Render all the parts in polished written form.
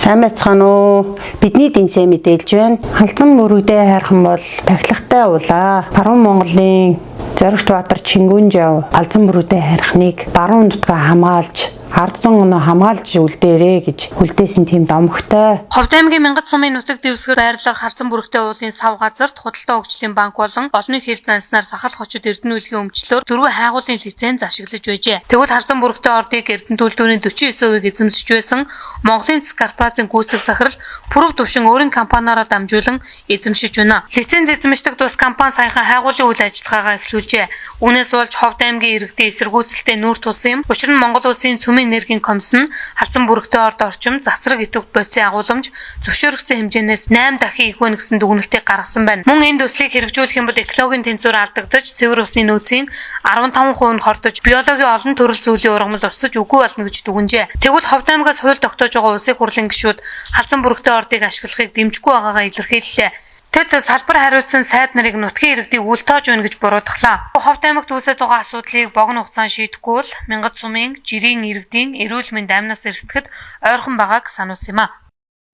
Сайн байцгаана уу? Бидний дэнсэ мэдээлж байна. Халзан мөрөгдөө хайрхан бол тахилгатай уулаа. Баруун Монголын Зоригт Баатар Чингүнжав алзан мөрөгдөө хайрхныг баруун нутгаа хамгаалж ард зам өнөө хамгаалж үлдээрээ гэж хүлдээсэн тийм домогтой. Ховд аймгийн Мянгат сумын нутаг дэвсгэр байрлах халзан бүрэгтэй уулын сав газарт худалдаа хөгжлийн банк болон олонний хил занснаар сахал хочид эрдэнүүлгийн өмчлөөр дөрвөн хайгуулын лиценз ашиглаж байжээ. Тэгвэл халзан бүрэгтэй ордыг эрдэнэ төлөвлөрийн 49% эзэмшиж байсан Монголын Цэс корпорацийн гүйцэтгэх захирал Пүрэв Төвшин өөрийн компаниараа дамжуулан эзэмшиж байна. Лиценз эзэмшдэг тус компани саяхан хайгуулын үйл ажиллагаагаа эхлүүлжээ. Үүнээс болж Ховд аймгийн иргэдийн эсэргүүцэлтэй нүүр тулсан юм. Учир нь Монгол Улсын Цөмийн энергийн комисс нь халзан бүрэгтэй орд орчим засраг итвэх бодисын агуулмж зөвшөөрөгдсөн хэмжээнээс 8 дахин их байна гэсэн дүгнэлтийг гаргасан байна. Мөн энэ төслийг хэрэгжүүлэх юм бол экологийн тэнцвэр алдагдаж, цэвэр усны нөөцийн 15% нь хордож, биологийн олон төрөл зүйлийн ургамал устж үгүй болно гэж дүгнжээ. Тэгвэл Ховд аймгаас хууль тогтоож байгаа улсын хурлын гишүүд халзан бүрэгтэй ордыг ашиглахыг дэмжихгүй байгаагаа илэрхийллээ. Тэд салбар хариуцсан сайд нарыг нутгийн иргэдийг үл тоож байна гэж буруутгалаа. Ховд аймагт үүсэж байгаа асуудлыг богино хугацаанд шийдэхгүй бол Мянгат сумын жирийн иргэдийн эрүүл мэнд амнаас эрсдэхэд ойрхон байгааг сануулсан юм а.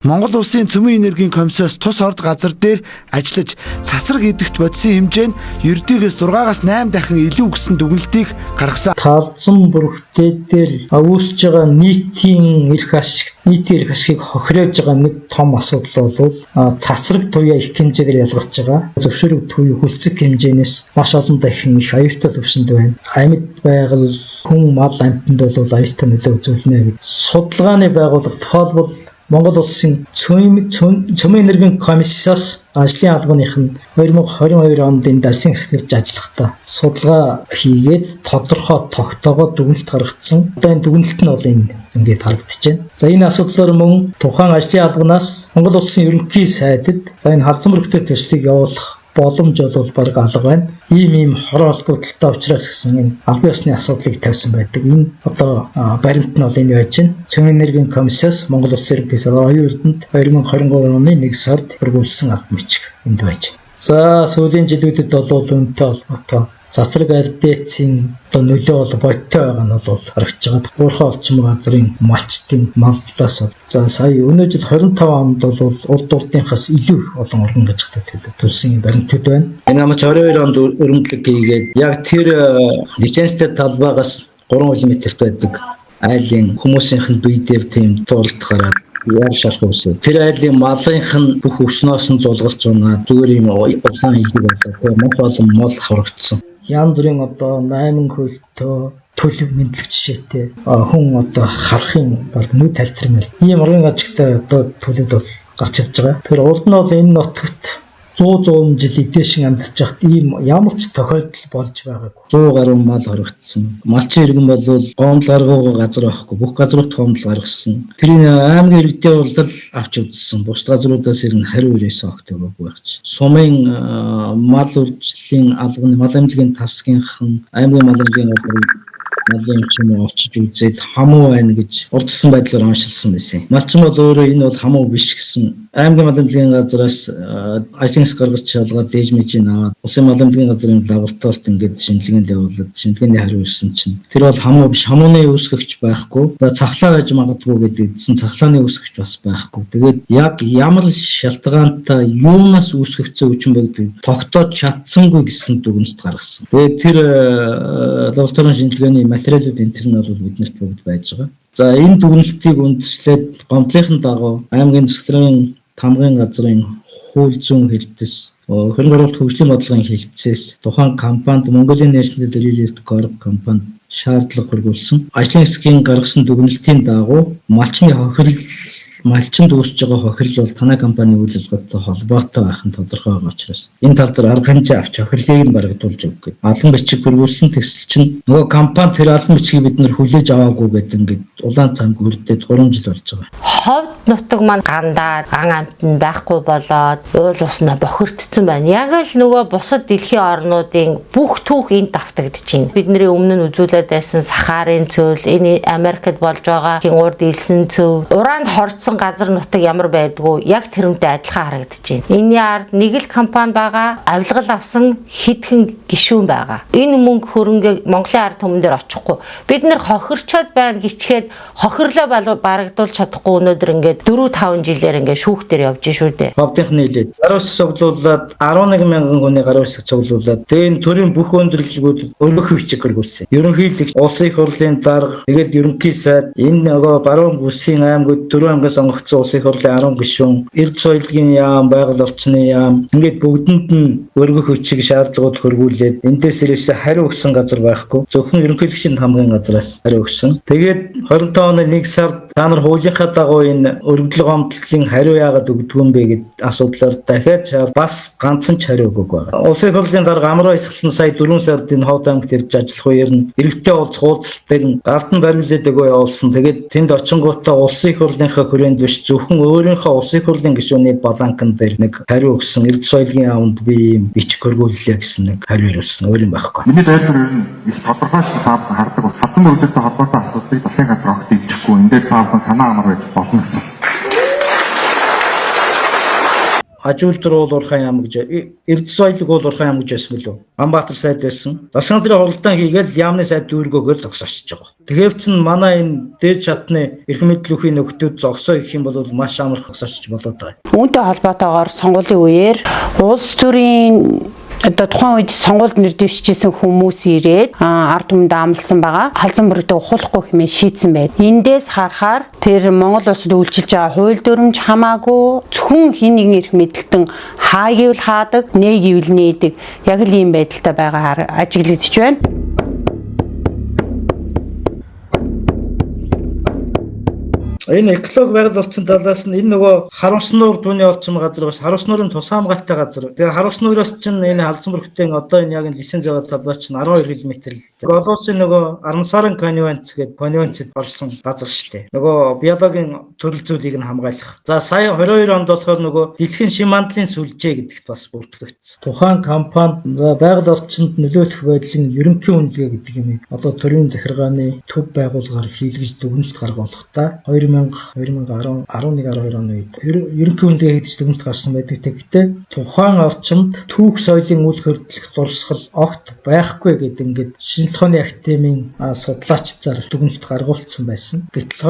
Монгол Улсын Цөмийн энергийн комиссоос тус орд газар дээр ажиллаж цасраг идэгт бодисын хэмжээ нь ердийгээс 6-аас 8 дахин илүү гэсэн дүгнэлтийг гаргасан. Халзан бүрэгтэй дээр үүсэж байгаа нийтийн эрх ашигыг хохироож байгаа нэг том асуудал бол цасраг туяа их хэмжээгээр ялгарч байгаа. Зөвшөөрөгдөх туяа хүлцэх хэмжээнээс маш олон дахин их аюултай төвшөнд байна. Амьд байгаль, хүн мал амьтанд бол аюултай нөлөө үзүүлнэ гэж судалгааны байгууллага тоолбол Монгол Улсын Цөмийн энергийн комиссоос ажлын албаных нь 2022 онд энд ажлын хэсгэрж ажиллахдаа судалгаа хийгээд тодорхой тогтоогоо дүгнэлт гаргацсан. Одоо энэ дүгнэлт нь бол ингээд харагдаж байна. За энэ асуудлаар мөн тухайн ажлын албанаас Монгол Улсын ерөнхий сайдад за энэ халзан бүрэгтэй төслийг явуулах боломж бол бараг алга байна. Ийм хорон холбогдолтой учраас гэсэн энэ албан ёсны асуудлыг тавьсан байдаг. Энэ одоо баримт нь бол энэ байж байна. Цөмийн энергийн комиссоос Монгол Улсын ерөнхий сайд оюун эрдэнэт 2023 оны 1 сард хүргүүлсэн албан бичиг энд байж байна. За сүүлийн жилүүдэд бол үүнтэй холбоотой засраг альдээцийн одоо нөлөө бол бодтой байгаа нь бол харагдж байгаа. Уурхай олчим газрын малчтын малдлаас бол за сая өнөө жил 25 онд бол урд урдынхаас илүү их олон оргон гажигтай төлсөн баримтууд байна. Энэ амч 22 онд өрөмдлөг хийгээд яг тэр лицензтэй талбайгаас 3 км байдаг айлын хүмүүсийнх нь бие дээр тийм дуулалт гараад яар шалах үсэ. Тэр айлын малынх нь бүх өснөөс нь зулгалж байна. Зүгээр юм улаан хийлэг болоо. Тэгээ мөн олон мол харагдсан. Янз бүрийн одоо 8 хөлтөө төлөв мэдлэг жишээтэй хүн одоо харахын бол нүд талтармал. Ийм оргон ажигтай одоо төлөвд бол гарч ирж байгаа. Тэр урд нь бол энэ нутагт 100 жил эдээшин амьдарч байхад ийм ямар ч тохиолдол болж байгаагүй. 100 гаруй мал хоригдсон. Малчин иргэн бол гомдол гаргуугаа газар авахгүй. Бүх газрууд гомдол гаргасан. Тэрийн аймгийн иргэдийн урлал авч үзсэн. Бус газруудаас ирнэ хариу ирээсээ огт өгөөгүй байх. Сумын мал үржлийн албаны мал амжилтын тасгийнхан аймгийн мал амжилтын малын чим очиж үзээд хамуу байна гэж урдсан байдлаар оншилсан байсан. Малчин бол өөрөө энэ бол хамуу биш гэсэн аймгийн мал амжилтын газраас ажлын хэсэг гаргаж шалгаад дээж мэжийг аваад улсын мал амжилтын газрын лабораторид ингээд шинжилгээнд явуулаад шинжилгээний хариулсан чинь тэр бол хамуу биш, хамууны үүсгэгч байхгүй. Цахлаа байж магадгүй гэдэгсэн цахлааны үүсгэгч бас байхгүй. Тэгээд яг ямар шалтгаантай юунаас үүсгэгцээ хүчин бүгд тогтоож чадсангүй гэсэн дүгнэлт гаргасан. Тэгээд тэр лабораторийн шинжилгээний материалууд энэ төр нь бол биднэрт бүгд байж байгаа. За энэ дүгнэлтийг үндэслээд гомдлынхын дагуу аймгийн засгийн тамгын газрын хууль зүйн хэлбэс хөрөнгө оруулалт хөгжлийн бодлогын хэлбцээс тухайн компанид Mongolia National Real Corp компанид шаардлага хургуулсан. Ажлын хэсгийн гаргасан дүгнэлтийн дагуу малчинд үүсэж байгаа хохирол бол танай компани үйл ажиллагаатай холбоотой байх нь тодорхой байгаа учраас энэ тал дээр арга хэмжээ авч хохирлыг нь барагдуулж өгөх гэдэг. Албан бичиг хургуулсан тэгсэл чинь нөгөө компани тэр албан бичгийг бид нэр хүлээж аваагүй гэдэг ингээд улаан цанг хүрдээд 3 жил болж байгаа. Ховд нутаг маань гандаад ан амтнд байхгүй болоод уул уснаа бохирдсон байна. Яг л нөгөө бусад дэлхийн орнуудын бүх түүх энд давтагдчихээн. Бидний өмнө нь үзүүлээд байсан Сахарын цөөл, энэ Америкт болж байгаа урд илсэн цөв, уранд хорцсон газар нутаг ямар байдгүй яг тэрнтэй адилхан харагдаж байна. Энийний ард нэг л компани байгаа, авилгал авсан хэдхэн гишүүн байгаа. Энэ мөнгө хөрөнгө Монголын ард түмэн дээр очихгүй. Бид нэр хохирчод байна гिचгээд хохирлоо барагдуулж чадахгүй өнөөдөр ингээд ингээд 4-5 жилээр ингээд шүүхтэр явж шүү дээ. Ховдынх нийлээд гаруй хэсэг цуглуулад 11,000 хүний гаруй хэсэг цуглуулад тэгээ энэ төрийн бүх өндөрлөгүүд өргөх хүчийг хөргүүлсэн. Ерөнхийлөгч, улсын их хурлын дарга, тэгээд ерөнхий сайд, энэ нөгөө баруун бүсийн аймагуд 4 ангиас сонгогдсон улсын их хурлын 10 гишүүн, эрд соёлын яам, байгаль орчны яам ингээд бүгдэнд нь өргөх хүчийг шаардлагууд хөргүүлээд эндээс ирээсээ хариу өгсөн газар байхгүй. Зөвхөн ерөнхийлөгчийн хамгийн газраас хариу өгсөн. Тэгээд 25 оны 1 сард та нар хуулийнхаа дагуу энэ өргөдлөг гомдлын хариу яагаад өгдөг юм бэ гэд асуудлаар дахиад бас ганцхан ч хариу өгөөгүй байгаа. Улсын их хурлын дарга Амраа Исгэлэн сая 4 сард энэ Ховд аймагт ирж ажиллах үеэр нь эрэгтэй уулзалт дээр нь галдан баримлаад өгөө явуулсан. Тэгээд тэнд очингуудаа улсын их хурлынхаа хүрээнд биш зөвхөн өөрийнхөө улсын их хурлын гишүүний баланкан дээр нэг хариу өгсөн. Эрд соёлын яамд би ийм бичиг хөргүүллээ гэсэн нэг хариу ирүүлсэн. Өөр юм байхгүй. Миний байдлаар ер нь их тодорхойлж таавал хардаг бол хатан мөрөлдөлтөй холбоотой асуудлыг засгийн газар огт дэвчихгүй. Эндээ таавал санаа амар байж болно гэсэн. Ажуултар уул уурхай яам гэж эрд соёлыг уул уурхай яам гэж байсан билүү. Амбатар сайд байсан. Засгийн газрын хуралдаан хийгээл яамны сайд дүүргөөгөр зогсоочж байгаа. Тэгэхээр чин манай энэ дээд чатны эрхэм мэдлүүхийн нөхдүүд зогсоо гэх юм бол маш амарх зогсоочж болоод байгаа. Үүнтэй холбоотойгоор сонгуулийн үеэр улс төрийн одоо тухайн үед сонгуульд нэр дэвшижсэн хүмүүс ирээд ард түмэнд амлсан байгаа. Халзан бүрэгдээ ухуулахгүй хэмээн шийдсэн байд. Эндээс харахаар тэр Монгол улсад үйлчилж байгаа хууль дүрмж хамаагүй зөвхөн хин нэгэн эрх мэдэлтэн хаа гэвэл хаадаг, нээ гэвэл нээдэг. Яг л ийм байдалтай байгаа ажиглагдж байна. Энэ экологи байгаль орчин талаас нь энэ нөгөө харамс нуур түүний орчин газар бас харамс нуурын тус хамгаалтай газар. Тэгээ харамс нуураас чинь энэ халзан бүрхтэн одоо энэ яг лиценз аваад талбай чинь 12 км л. Голоосын нөгөө Арансарын конвенц гэдэг конвенцэд орсон газар шүү дээ. Нөгөө биологийн төрөл зүйлийг нь хамгаалах. За сая 22 онд болохоор нөгөө дэлхийн шин мандлын сүлжээ гэдэгт бас бүртгэгдсэн. Тухайн компанид за байгаль орчинд нөлөөлөх байдлын ерөнхий үнэлгээ гэдэг юм. Одоо төрийн захиргааны төв байгууллагаар хийлгэж дүгнэлт гаргуулахдаа 2010 11-12 оны үед ерөнхий үнэлгээ хийгдэж дүгнэлт гарсан байдаг. Тэгэхдээ тухайн орчинд түүх соёлын үйл хөдлөх дурсгал огт байхгүй гэдэг ингээд шинжлэх ухааны академийн судлаачдаар дүгнэлт гаргуулсан байсан. Гэтэл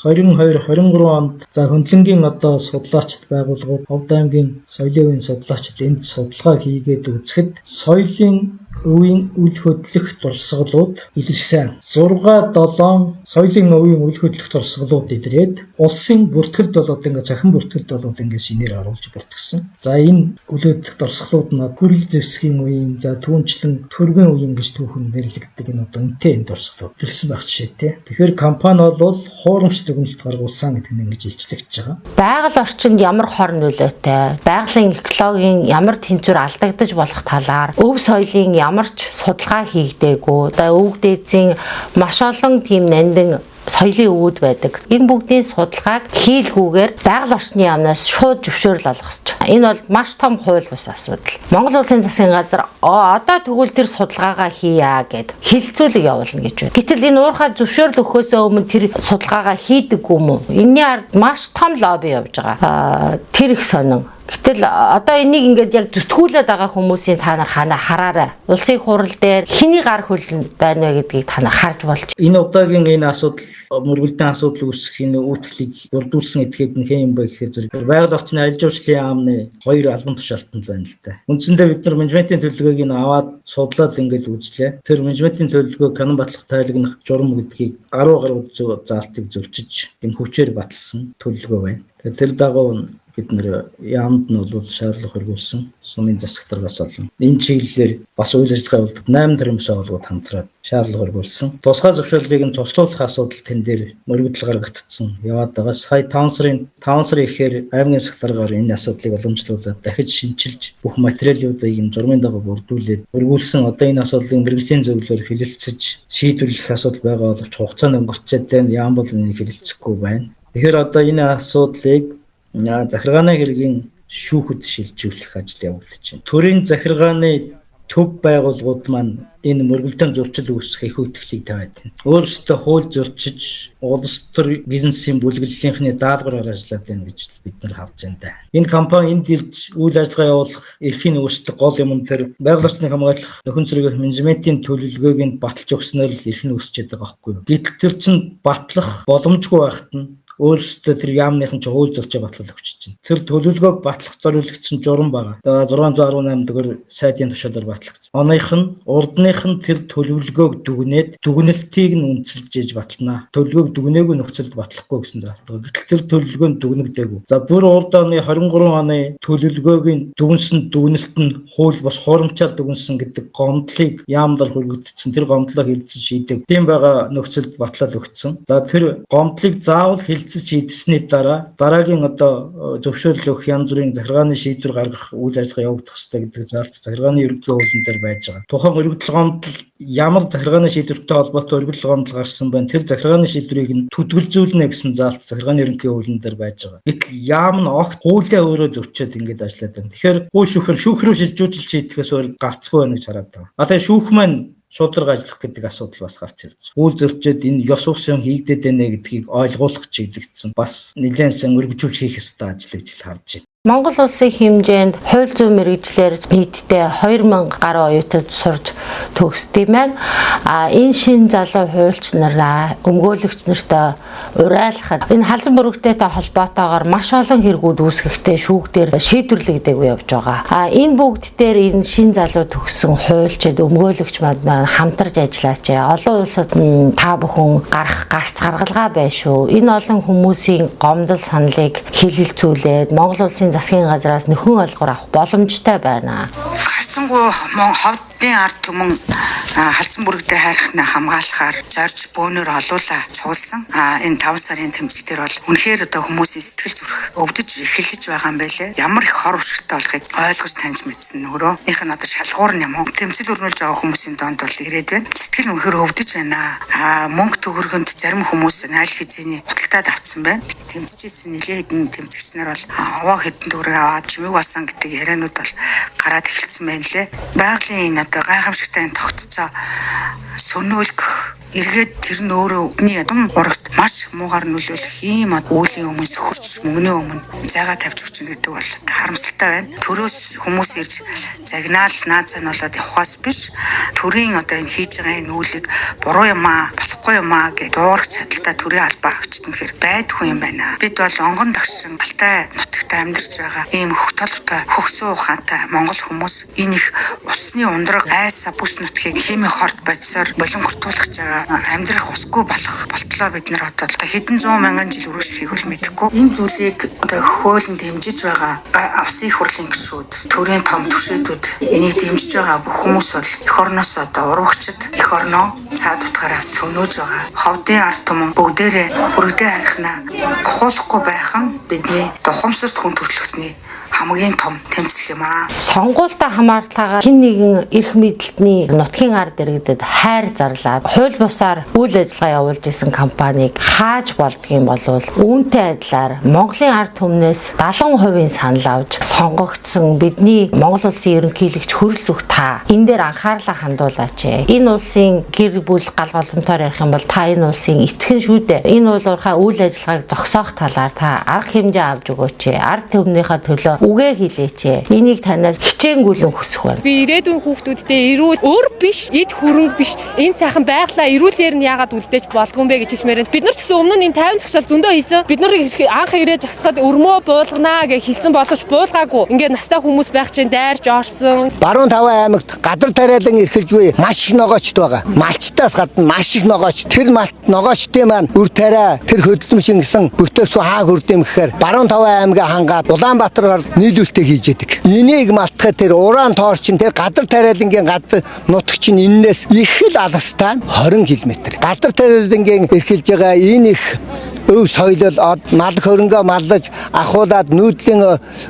2022-23 онд за хөндлөнгийн одоо судлаачд байгууллагууд Ховд аймгийн соёлын үеийн судлаачид энд судалгаа хийгээд үзэхэд соёлын үеийн үйл хөдлөх дурсгалууд илэрсэн. 6-7 соёлын үеийн үйл хөдлөх дурсгалууд илрээд улсын бүртгэлд болоод ингээд захин бүртгэлд болоод ингээд шинээр оруулж бүртгэсэн. За энэ үйл хөдлөх дурсгалууд нь хүрэл зэвсгийн үеийн за түүнчлэн төргийн үеийн гэж түүхэн нэрлэгддэг энэ одоо үнэтэй энэ дурсгалууд илэрсэн байх жишээтэй. Тэгэхээр компани бол хуурамч дүгнэлт гаргуулсан гэдэг нь ингэж илчлэгдэж байгаа. Байгаль орчинд ямар хор нөлөөтэй, байгалийн экологийн ямар тэнцвэр алдагдаж болох талаар өв соёлын ямар ч судалгаа хийгдээгүй. Одоо өвөг дээдсийн маш олон тийм нандин соёлын өвөд байдаг. Энэ бүгдийн судалгааг хийлгүүгээр байгаль орчны яамнаас шууд зөвшөөрөл олгосч. Энэ бол маш том хууль бус асуудал. Монгол улсын засгийн газар одоо тэгвэл тэр судалгаагаа хийя гэд хилцүүлэг явуулна гэж байна. Гэтэл энэ уурхай зөвшөөрөл өгөхөөс өмнө тэр судалгаагаа хийдэггүй юм уу? Энэний ард маш том лобби явж байгаа. Тэр их сонин. Гэтэл одоо энийг ингээд яг зүтгүүлээд байгаа хүмүүсийн та нар хараарай. Улсын хурал дээр хэний гар хөл байна вэ гэдгийг та нар харж болж. Энэ удаагийн энэ асуудал мөргөлдөн асуудал үүсэх энэ үүтгэлийг бүрдүүлсэн эдгээд нь хэн юм бэ гэхээр зэрэг байгаль орчны аль жуулчлалын яамны 2 албан тушаалтанд байна л да. Үндсэндээ бид нар менежментийн төлөвлөгөөг нь аваад судлаад ингээд үзлээ. Тэр менежментийн төлөвлөгөө канон батлах тайлагнах журам гэдгийг 10 гаруй заалтыг зөвчиж энэ хүчээр баталсан төлөвлөгөө байна. Тэр дагуу бид нэр яамд нь бол шаардлага хөргүүлсэн сумын засагтаргаас болон энэ чиглэлээр бас үйл ажиллагаа явуулдаг 8 төрлийн байгууллагууд хамтраад шаардлага хөргүүлсэн. Тусгай зөвшөөрлийг нь цуглуулах асуудал тэн дээр мөрөгдөл гаргагдсан. Яваад байгаа. Сая 5 сарын ихээр аймгийн засагтаргаар энэ асуудлыг уламжлуулаад дахиж шинчилж бүх материалуудыг энэ журмын дагуу бүрдүүлээд хөргүүлсэн. Одоо энэ асуудлыг мэргэжлийн зөвлөлөөр хэлэлцэж шийдвэрлэх асуудал байгаа боловч хугацааны өнгөрцөөд яам бол энийг хэлэлцэхгүй байна. Тэгэхээр одоо энэ асуудлыг захиргааны хэргийн шүүхэд шилжүүлэх ажил явагдаж байна. Төрийн захиргааны төв байгууллагууд маань энэ мөргөлдөөн зурчил үүсгэх их үүдхлийг тавиад байна. Өөрсдөө хууль зурчиж улс төр бизнесийн бүлэглэлийнхний даалгавраар ажиллаад байна гэж бид нар харж байна да. Энэ компани энд ирж үйл ажиллагаа явуулах эрхийн үүсдэг гол юм тэр байгаль орчныг хамгаалах нөхөн зэрэг менежментийн төлөвлөгөөг нь баталж өгснөөр л эрх нь үүсчихэд байгаа байхгүй юу. Гэтэл тэр чинь батлах боломжгүй байхад нь өөрсдөө тэр яамныхан ч хууль зөрчил батлал өгч чинь. Тэр төлөвлөгөөг батлах зориулагдсан журам байгаа. Тэгээ 618 дугаар сайдын тушаалаар батлагдсан. Оных нь урдных нь тэр төлөвлөгөөг дүгнээд дүгнэлтийг нь үнэлж ээж батлана. Төлөвлөгөөг дүгнээгүй нөхцөлд батлахгүй гэсэн заалтаа. Гэтэл тэр төлөвлөгөө нь дүгнэгдээгүй. За бүр урд оны 23 оны төлөвлөгөөгийн дүгнсэн дүгнэлт нь хууль бус хуримчаар дүгнсэн гэдэг гомдлыг яамдаар хөргөгдсөн. Тэр гомдлоо хилцэж шийдэг. Тийм байгаа нөхцөлд батлал өгсөн. За тэр гомдлыг заавал хилцэж шийдсэний дараагийн одоо зөвшөөрөл өгөх янз бүрийн захиргааны шийдвэр гаргах үйл ажиллагаа явагдах ёстой гэдэг заалт захиргааны ерөнхий хуулийн дээр байж байгаа. Тухайн өргөдөл гомдол ямар захиргааны шийдвэртэй холбоотой өргөдөл гомдол гарсан байна. Тэр захиргааны шийдвэрийг нь төтгөлзүүлнэ гэсэн заалт захиргааны ерөнхий хуулийн дээр байж байгаа. Гэтэл яам нь огт хуулиа өөрөө зөрчөөд ингэж ажиллаад байна. Тэгэхээр хууль шүүх рүү шилжүүлж шийдэхээс өөр гарцгүй байна гэж хараад байгаа. А тэгээ шүүх маань шударга ажиллах гэдэг асуудал бас гарч ирж байна. Үйл зөрчөөд энэ ёс усын хийгдээд байна гэдгийг ойлгуулах чиглэгдсэн бас нэлээд сайн өргөжүүлж хийх ёстой ажил гэж харж байна. Монгол улсын хэмжээнд хууль зүйн мэргэжлэр нийтдээ 2000 гаруй оюутан сурж төгсдөг юм байна. Энэ шин залуу хуульч нар өмгөөлөгч нартай урайлахад энэ халзан бүрэгдэхтэй холбоотойгоор маш олон хэрэгүүд үүсгэхдээ шүүгдэр шийдвэрлэгдээгүй явж байгаа. Энэ бүгд дээр энэ шин залуу төгссөн хуульчид өмгөөлөгч маань хамтарч ажиллаач. Олон улсад та бүхэн гарах гарц гаргалгаа байна шүү. Энэ олон хүмүүсийн гомдол саналыг хэлэлцүүлээд Монгол улсын засгийн газраас нөхөн олгоор авах боломжтой байна. Харцангуй ховдын ард түмэн халдсан бүрэгдээ хайрхнаа хамгаалахаар зорж бөөнөр олуулаа цугласан. Энэ 5 сарын тэмцэл дээр бол үнэхээр одоо хүмүүсийн сэтгэл зүрх өвдөж эхэлж байгаа юм байлээ. Ямар их хор уршигтай болохыг ойлгож таньж мэдсэн нөгөөрийнх нь одоо шалгуур юм уу? Тэмцэл өрнүүлж байгаа хүмүүсийн донд бол ирээд байна. Сэтгэл үнэхээр өвдөж байна. Мөнгө төгрөгөнд зарим хүмүүс айл хизээний худалдаад авсан байна. Тэмцэжсэн нэлээд хэдэн тэмцэгч нар бол овоо хэдэн төгрөг аваад чимэг басан гэдэг яриануд бол гараад эхэлсэн байна лээ. Байгалийн энэ одоо гайхамшигтай тогтцоо сөнөөлөх эргээд тэр нь өөрөө өдний ядам урагт маш муугар нөлөөлөх ийм үеийн өмнө сөхөрч мөнгөний өмнө зайгаа тавьж өгч гэдэг бол харамсалтай байна. Төрөөс хүмүүс ирж загнаал наацаа нь болоод явахаас биш төрийн одоо энэ хийж байгаа энэ үйлийг буруу юм болохгүй юм гэж дуурах чадaltaа төрийн албаа агчид нэхэр байдгүй юм байна. Бид бол онгон дагшин алтай нутагт амьдарч байгаа ийм хөх толтой хөхсөө ухаантай монгол хүмүүс энэ их усны ундраг айсаа бүс нутгийг хими хорт бодисоор болонгортуулах байгаа амьдрах усгүй болох болтлоо бид нар одоо хэдэн зуун мянган жил үргэлжлэхийг бол мэдэхгүй. Энэ зүйлийг одоо хуулинд дэмжиж байгаа авсын их хурлын гишүүд, төрийн том түвшүүдүүд энийг дэмжиж байгаа бүх хүмүүс бол эх орноос одоо урвагчид эх орноо цаад утгаараа сөнөөж байгаа. Ховдын ард түмэн бүгдээрээ бүрэгдээ харихнаа ухуулахгүй байх нь бидний тухамсарт хүн төрөлхтний хамгийн том тэмцэл юм аа. Сонгуультай хамаарлагаар хэн нэгэн эрх мэдэлтний нутгийн ард иргэдэд хайр зарлаад хууль бусаар үйл ажиллагаа явуулж исэн компанийг хааж болдгийм болвол үүнтэй адилаар Монголын ард түмнээс 70% санал авч сонгогдсон бидний Монгол улсын ерөнхийлөгч хөрөлсөх та энэ дээр анхаарлаа хандуулаач. Энэ улсын гэр бүл гал голомтоор ярих юм бол та энэ улсын эцэг шүү дээ. Энэ уулуурхаа үйл ажиллагааг зогсоох талаар та арга хэмжээ авч өгөөч. Ард түмнийхээ төлөө үгээ хэлээч. Энийг танаас хичээнгүйлэн хүсэх байна. Би ирээдүйн хүүхдүүдтэй эрүүл өөр биш, эд хөрөнгө биш. Энэ сайхан байглаа эрүүлээр нь яагаад үлдээж болдгоо юм бэ гэж хэлмээр. Бид нар ч гэсэн өмнө нь энэ 50 зогсоол зөндөө хийсэн. Бид нарыг анх ирээд засахад өрмөө буулганаа гэж хэлсэн боловч буулгаагүй. Ингээд настай хүмүүс байх чинь дайрч орсон. Баруун Таван аймагт гадар тариалан эрхэлж буй маш их ногоочд байгаа. Малчтаас гадна маш их ногооч. Тэр ногоочдын маань үр тариа тэр хөдөлмөршин гэсэн бүтээгдэхүүн хаа хүрдэм гэхээр Баруун Таван аймгийн хангаад Улаанбаатар нийлүүлэлтээ хийж яадаг. Энийг малтахад тэр уран тоорчин тэр гадар тариалангийн гадар нутагчин энээс их л аластай 20 км. Гадар тариалангийн эрхэлж байгаа энэ их өв соёлол мал хөрөнгө маллаж ахуулаад нүүдлийн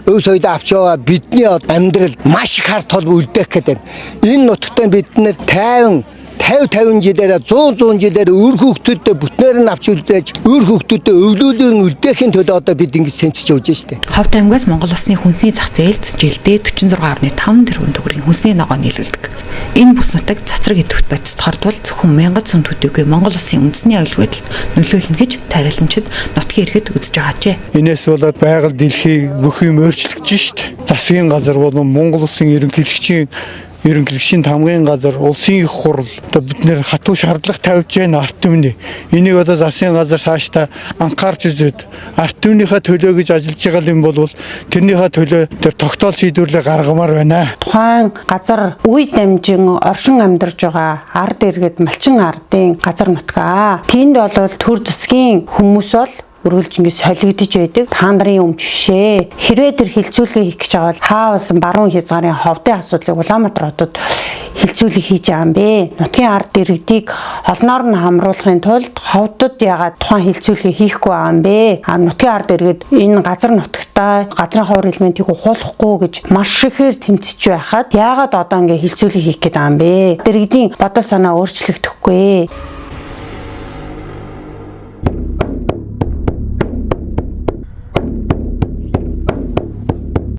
өв соёлоо авч яваа бидний амьдрал маш их харт тол үлдээх гэдэг. Энэ нутагтаа бид нэр 50 жилээр 100 жилээр өр хүүхдүүдэд бүтнээр нь авч үлдээж өр хүүхдүүдэд өвлөлийн үлдээхийн төлөө одоо бид ингэж сэмцэж явж штэ. Ховд аймгаас Монгол улсны хүнсний зах зээлд жилдээ 46.5 тэрбум төгрөгийн хүнсний ногоо нийлүүлдэг. Энэ бүс нутаг цацраг идэвхт бодисд хордвол зөвхөн 1000 цөм төдийгүй Монгол улсын үндэсний аюулгүй байдалд нөлөөлнө гэж тариаланчид нутгийн иргэд үзэж байгаажээ. Энээс болоод байгаль дэлхийг бүх юм өөрчлөгдөж штэ. Засгийн газар болон Монгол улсын ерөнхийлөгчийн ерөнхийлөгчийн хамгийн газар, улсын их хурл одоо бид нэр хатуу шаардлага тавьж байна ард түмний. Энийг одоо засгийн газар цаашдаа анхаарч үзээд ард түмнийхээ төлөө гэж ажиллаж байгаа юм бол тэрнийхээ төлөө тэр тогтоол шийдвэрлэл гаргамаар байна. Тухайн газар үе дамжин оршин амьдарч байгаа ард иргэд малчин ардын газар нутгаа. Тэнд бол төр засгийн хүмүүс бол үргэлжингээс солигдож байдаг. Та нарын өмч шээ. Хэрвээ тэр хилцүүлгээ хийх гэж байгаа бол хаасан баруун хязгаарын ховдын асуудлыг Улаанбаатар хотод хилцүүлэг хийж байгаа юм бэ. Нутгийн ард иргэдийг олноор нь хамруулахын тулд ховдод ягаад тухайн хилцүүлгээ хийхгүй байгаа юм бэ? Нутгийн ард иргэд энэ газар нутагтаа газрын ховор элементийг ухуулахгүй гэж маш ихээр тэмцэж байхад яагаад одоо ингэ хилцүүлэг хийх гээд байгаа юм бэ? Иргэдийн бодол санаа өөрчлөгдөхгүй.